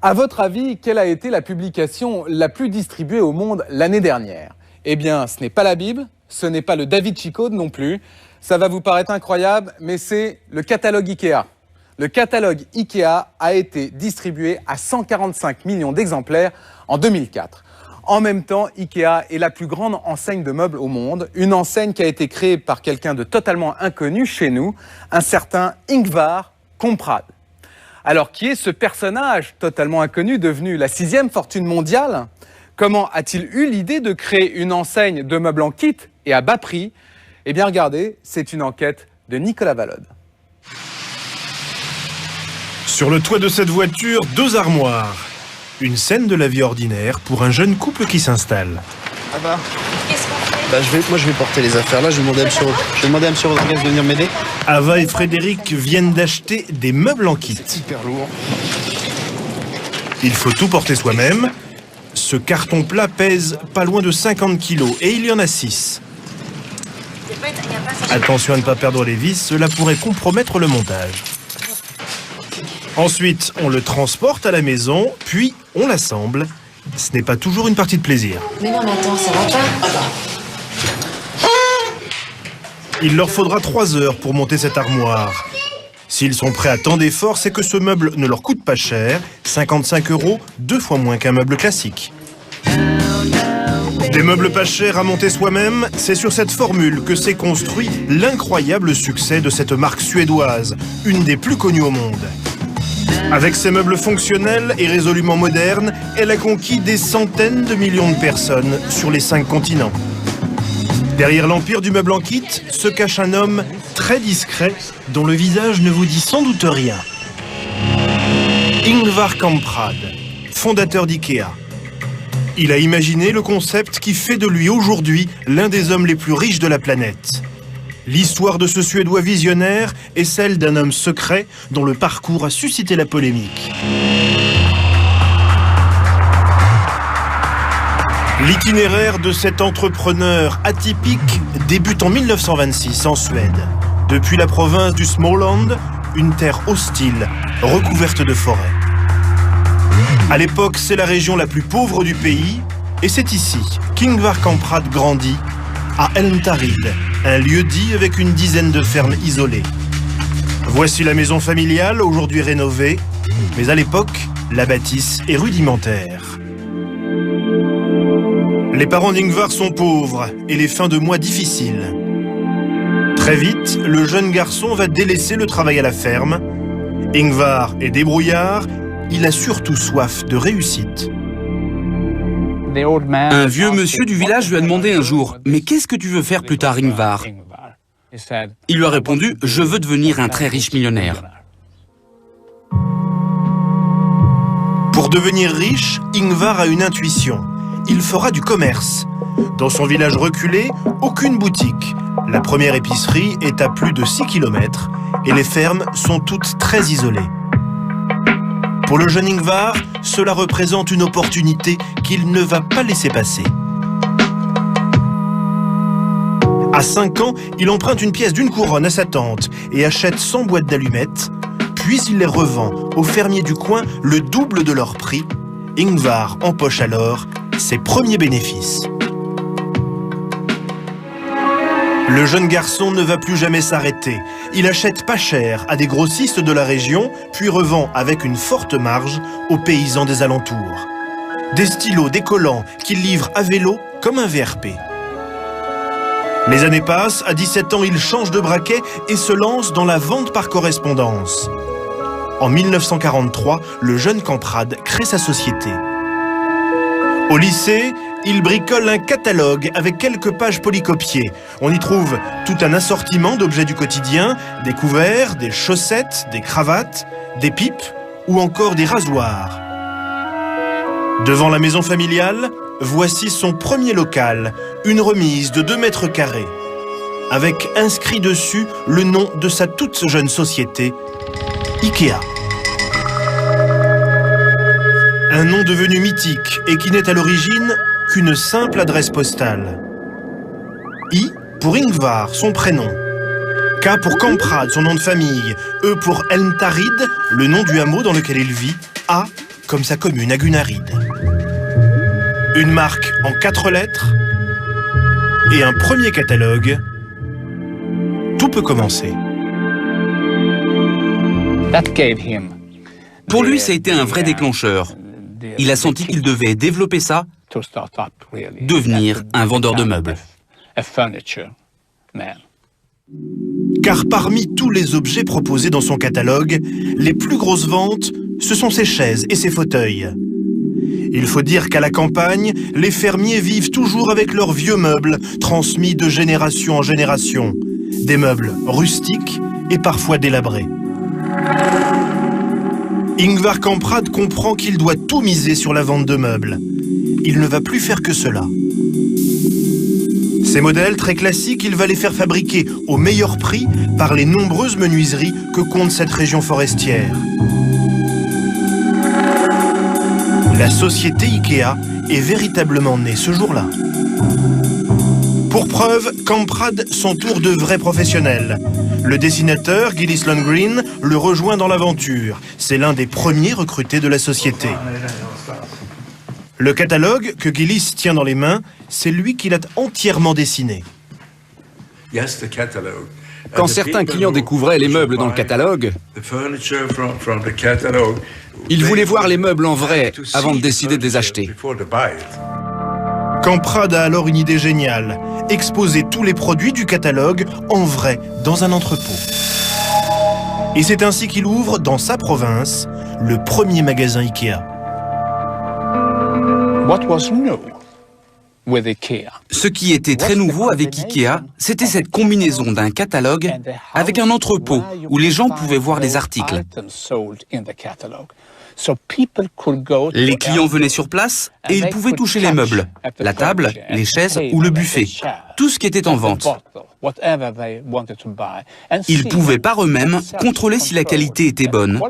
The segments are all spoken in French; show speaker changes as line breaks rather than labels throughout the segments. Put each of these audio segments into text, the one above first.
À votre avis, quelle a été la publication la plus distribuée au monde l'année dernière? Eh bien, ce n'est pas la Bible, ce n'est pas le Da Vinci Code non plus. Ça va vous paraître incroyable, mais c'est le catalogue Ikea. Le catalogue Ikea a été distribué à 145 millions d'exemplaires en 2004. En même temps, Ikea est la plus grande enseigne de meubles au monde, une enseigne qui a été créée par quelqu'un de totalement inconnu chez nous, un certain Ingvar Kamprad. Alors, qui est ce personnage totalement inconnu devenu la 6e fortune mondiale? Comment a-t-il eu l'idée de créer une enseigne de meubles en kit et à bas prix? Eh bien, regardez, c'est une enquête de Nicolas Valode.
Sur le toit de cette voiture, 2 armoires. Une scène de la vie ordinaire pour un jeune couple qui s'installe.
Ah bah. Moi je vais porter les affaires là, je vais demander à M. Rodriguez de venir m'aider.
Ava et Frédéric viennent d'acheter des meubles en kit.
C'est hyper lourd.
Il faut tout porter soi-même. Ce carton plat pèse pas loin de 50 kilos et il y en a 6. Attention à ne pas perdre les vis, cela pourrait compromettre le montage. Ensuite, on le transporte à la maison, puis on l'assemble. Ce n'est pas toujours une partie de plaisir.
Mais non, mais attends, ça va pas.
Il leur faudra 3 heures pour monter cette armoire. S'ils sont prêts à tant d'efforts, c'est que ce meuble ne leur coûte pas cher, 55 €, 2 fois moins qu'un meuble classique. Des meubles pas chers à monter soi-même, c'est sur cette formule que s'est construit l'incroyable succès de cette marque suédoise, une des plus connues au monde. Avec ses meubles fonctionnels et résolument modernes, elle a conquis des centaines de millions de personnes sur les 5 continents. Derrière l'empire du meuble en kit se cache un homme très discret dont le visage ne vous dit sans doute rien. Ingvar Kamprad, fondateur d'IKEA. Il a imaginé le concept qui fait de lui aujourd'hui l'un des hommes les plus riches de la planète. L'histoire de ce Suédois visionnaire est celle d'un homme secret dont le parcours a suscité la polémique. L'itinéraire de cet entrepreneur atypique débute en 1926 en Suède. Depuis la province du Småland, une terre hostile, recouverte de forêts. À l'époque, c'est la région la plus pauvre du pays, et c'est ici qu'Ingvar Kamprad grandit, à Elmtarid, un lieu-dit avec une dizaine de fermes isolées. Voici la maison familiale, aujourd'hui rénovée, mais à l'époque, la bâtisse est rudimentaire. Les parents d'Ingvar sont pauvres et les fins de mois difficiles. Très vite, le jeune garçon va délaisser le travail à la ferme. Ingvar est débrouillard, il a surtout soif de réussite.
Un vieux monsieur du village lui a demandé un jour « Mais qu'est-ce que tu veux faire plus tard, Ingvar ?» Il lui a répondu « Je veux devenir un très riche millionnaire. »
Pour devenir riche, Ingvar a une intuition. Il fera du commerce. Dans son village reculé, aucune boutique. La première épicerie est à plus de 6 km et les fermes sont toutes très isolées. Pour le jeune Ingvar, cela représente une opportunité qu'il ne va pas laisser passer. À 5 ans, il emprunte une pièce d'une couronne à sa tante et achète 100 boîtes d'allumettes, puis il les revend aux fermiers du coin le double de leur prix. Ingvar empoche alors ses premiers bénéfices. Le jeune garçon ne va plus jamais s'arrêter. Il achète pas cher à des grossistes de la région, puis revend avec une forte marge aux paysans des alentours. Des stylos, des collants qu'il livre à vélo comme un VRP. Les années passent, à 17 ans, il change de braquet et se lance dans la vente par correspondance. En 1943, le jeune Kamprad crée sa société. Au lycée, il bricole un catalogue avec quelques pages polycopiées. On y trouve tout un assortiment d'objets du quotidien, des couverts, des chaussettes, des cravates, des pipes ou encore des rasoirs. Devant la maison familiale, voici son premier local, une remise de 2 mètres carrés, avec inscrit dessus le nom de sa toute jeune société, IKEA. Un nom devenu mythique et qui n'est à l'origine qu'une simple adresse postale. I pour Ingvar, son prénom. K pour Kamprad, son nom de famille. E pour Elmtarid, le nom du hameau dans lequel il vit. A comme sa commune à Gunnarid. Une marque en 4 lettres et un premier catalogue. Tout peut commencer.
Pour lui, ça a été un vrai déclencheur. Il a senti qu'il devait développer ça, devenir un vendeur de meubles.
Car parmi tous les objets proposés dans son catalogue, les plus grosses ventes, ce sont ses chaises et ses fauteuils. Il faut dire qu'à la campagne, les fermiers vivent toujours avec leurs vieux meubles, transmis de génération en génération. Des meubles rustiques et parfois délabrés. Ingvar Kamprad comprend qu'il doit tout miser sur la vente de meubles. Il ne va plus faire que cela. Ces modèles très classiques, il va les faire fabriquer au meilleur prix par les nombreuses menuiseries que compte cette région forestière. La société Ikea est véritablement née ce jour-là. Pour preuve, Kamprad s'entoure de vrais professionnels. Le dessinateur, Gillis Lundgren, le rejoint dans l'aventure. C'est l'un des premiers recrutés de la société. Le catalogue que Gillis tient dans les mains, c'est lui qui l'a entièrement dessiné.
Quand certains clients découvraient les meubles dans le catalogue, ils voulaient voir les meubles en vrai avant de décider de les acheter.
Kamprad a alors une idée géniale, exposer tous les produits du catalogue en vrai dans un entrepôt. Et c'est ainsi qu'il ouvre, dans sa province, le premier magasin Ikea.
Ce qui était très nouveau avec Ikea, c'était cette combinaison d'un catalogue avec un entrepôt où les gens pouvaient voir les articles. Les clients venaient sur place et ils pouvaient toucher les meubles, la table, les chaises ou le buffet, tout ce qui était en vente. Ils pouvaient par eux-mêmes contrôler si la qualité était bonne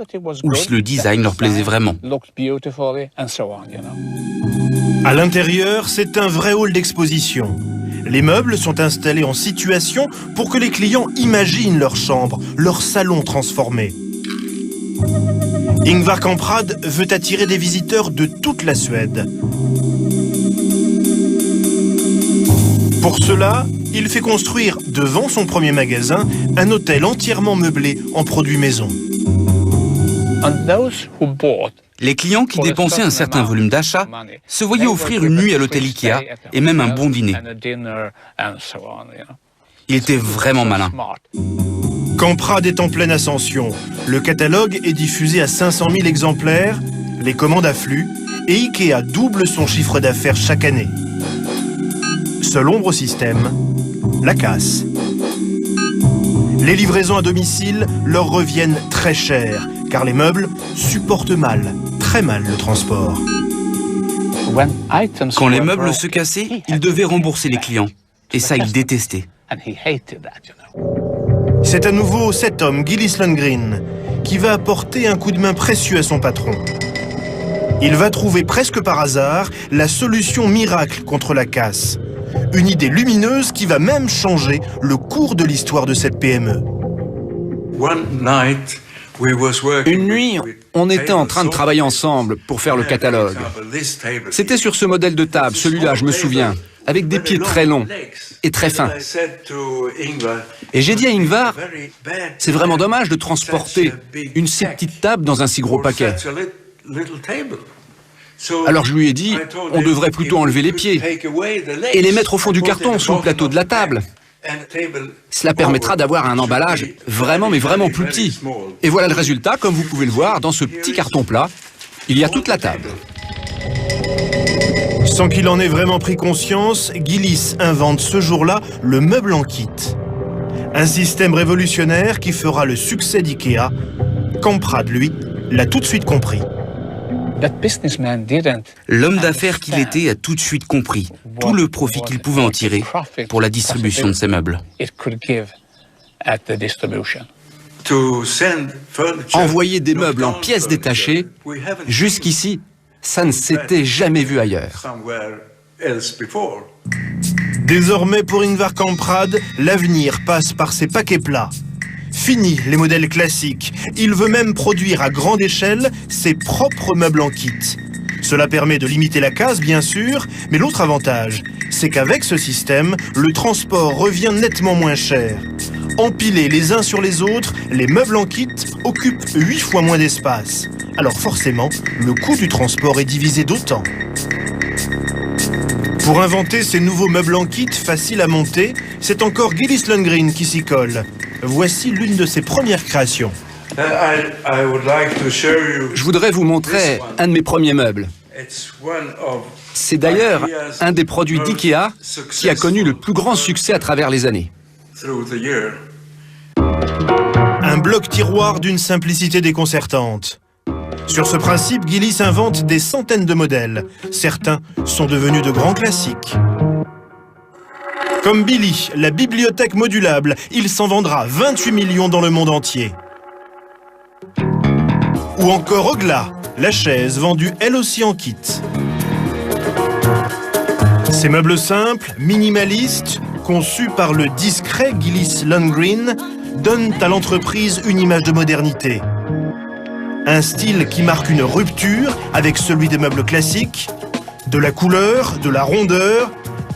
ou si le design leur plaisait vraiment.
À l'intérieur, c'est un vrai hall d'exposition. Les meubles sont installés en situation pour que les clients imaginent leur chambre, leur salon transformé. Ingvar Kamprad veut attirer des visiteurs de toute la Suède. Pour cela, il fait construire devant son premier magasin un hôtel entièrement meublé en produits maison.
Les clients qui dépensaient un certain volume d'achat se voyaient offrir une nuit à l'hôtel Ikea et même un bon dîner. Il était vraiment malin.
Kamprad est en pleine ascension. Le catalogue est diffusé à 500 000 exemplaires, les commandes affluent et Ikea double son chiffre d'affaires chaque année. Seul ombre au système, la casse. Les livraisons à domicile leur reviennent très cher, car les meubles supportent mal, très mal le transport.
Quand les meubles se cassaient, il devait rembourser les clients. Et ça, il détestait.
C'est à nouveau cet homme, Gillis Lundgren, qui va apporter un coup de main précieux à son patron. Il va trouver presque par hasard la solution miracle contre la casse. Une idée lumineuse qui va même changer le cours de l'histoire de cette PME.
Une nuit, on était en train de travailler ensemble pour faire le catalogue. C'était sur ce modèle de table, celui-là, je me souviens, avec des pieds très longs et très fins. Et j'ai dit à Ingvar, c'est vraiment dommage de transporter une si petite table dans un si gros paquet. Alors je lui ai dit, on devrait plutôt enlever les pieds et les mettre au fond du carton sous le plateau de la table. Cela permettra d'avoir un emballage vraiment, mais vraiment plus petit. Et voilà le résultat, comme vous pouvez le voir, dans ce petit carton plat, il y a toute la table.
Sans qu'il en ait vraiment pris conscience, Gillis invente ce jour-là le meuble en kit. Un système révolutionnaire qui fera le succès d'Ikea. Kamprad, lui, l'a tout de suite compris.
L'homme d'affaires qu'il était a tout de suite compris tout le profit qu'il pouvait en tirer pour la distribution de ses meubles.
Envoyer des meubles en pièces détachées, jusqu'ici, ça ne s'était jamais vu ailleurs.
Désormais, pour Ingvar Kamprad, l'avenir passe par ses paquets plats. Fini les modèles classiques. Il veut même produire à grande échelle ses propres meubles en kit. Cela permet de limiter la casse, bien sûr, mais l'autre avantage, c'est qu'avec ce système, le transport revient nettement moins cher. Empilés les uns sur les autres, les meubles en kit occupent 8 fois moins d'espace. Alors forcément, le coût du transport est divisé d'autant. Pour inventer ces nouveaux meubles en kit faciles à monter, c'est encore Gillis Lundgren qui s'y colle. Voici l'une de ses premières créations.
Je voudrais vous montrer un de mes premiers meubles. C'est d'ailleurs un des produits d'IKEA qui a connu le plus grand succès à travers les années.
Un bloc-tiroir d'une simplicité déconcertante. Sur ce principe, Gillis invente des centaines de modèles. Certains sont devenus de grands classiques. Comme Billy, la bibliothèque modulable, il s'en vendra 28 millions dans le monde entier. Ou encore Ogla, la chaise vendue elle aussi en kit. Ces meubles simples, minimalistes, conçus par le discret Gillis Lundgren, donnent à l'entreprise une image de modernité. Un style qui marque une rupture avec celui des meubles classiques, de la couleur, de la rondeur,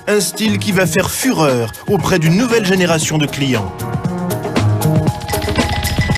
un style qui va faire fureur auprès d'une nouvelle génération de clients.